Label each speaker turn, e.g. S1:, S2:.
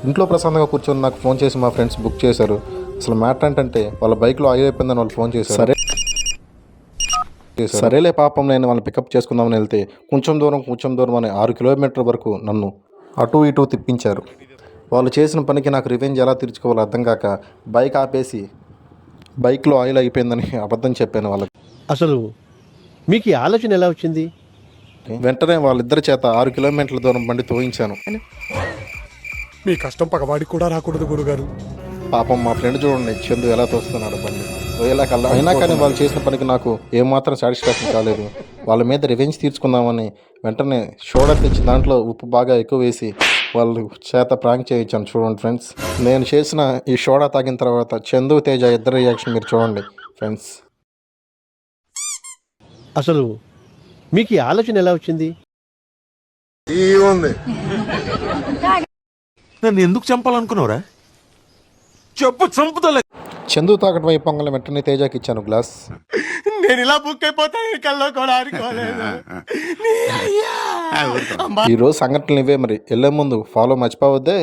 S1: ఇంట్లో ప్రశాంతంగా కూర్చొని నాకు ఫోన్ చేసి మా ఫ్రెండ్స్ బుక్ చేశారు. అసలు మ్యాటర్ ఏంటంటే వాళ్ళ బైక్లో ఆయిల్ అయిపోయిందని వాళ్ళు ఫోన్ చేశారు. సరేలే పాపం నేను వాళ్ళని పికప్ చేసుకుందామని వెళ్తే కొంచెం దూరం అని 6 కిలోమీటర్ల వరకు నన్ను అటు ఇటు తిప్పించారు. వాళ్ళు చేసిన పనికి నాకు రివెంజ్ ఎలా తీర్చుకోవాలో అర్థం కాక బైక్ ఆపేసి బైక్లో ఆయిల్ అయిపోయిందని అబద్ధం చెప్పాను వాళ్ళకి.
S2: అసలు మీకు ఈ ఆలోచన ఎలా వచ్చింది?
S1: వెంటనే వాళ్ళిద్దరి చేత 6 కిలోమీటర్ల దూరం బండి తోయించాను.
S3: మీ కష్టం పగవాడికి కూడా రాకూడదు గురుగారు.
S1: పాపం మా ఫ్రెండ్ చూడండి చందు ఎలా తోస్తున్నాడు బండి. ఎలా కల్లా అయినా కానీ వాళ్ళు చేసిన పనికి నాకు ఏమాత్రం సాటిస్ఫాక్షన్ కాలేదు. వాళ్ళ మీద రివెంజ్ తీర్చుకుందామని వెంటనే సోడా తెచ్చి దాంట్లో ఉప్పు బాగా ఎక్కువ వేసి వాళ్ళు చేత ప్రాంక్ చేయించాను. చూడండి ఫ్రెండ్స్, నేను చేసిన ఈ సోడా తాగిన తర్వాత చందు తేజ ఇద్దరు రియాక్షన్ మీరు చూడండి ఫ్రెండ్స్.
S2: అసలు మీకు ఈ ఆలోచన ఎలా వచ్చింది?
S4: నన్ను ఎందుకు చంపాలనుకున్నావురా? చెప్పు, చంపుతలే.
S1: చందు తాగడం అయిపోగానే వెంటనే తేజకి ఇచ్చాను గ్లాస్.
S3: నేను ఇలా బుక్ అయిపోతాను కల్లో కూడా అనుకోలేదు.
S1: ఈరోజు సంఘటనలు ఇవే. మరి వెళ్ళే ముందు ఫాలో మర్చిపోవద్దే.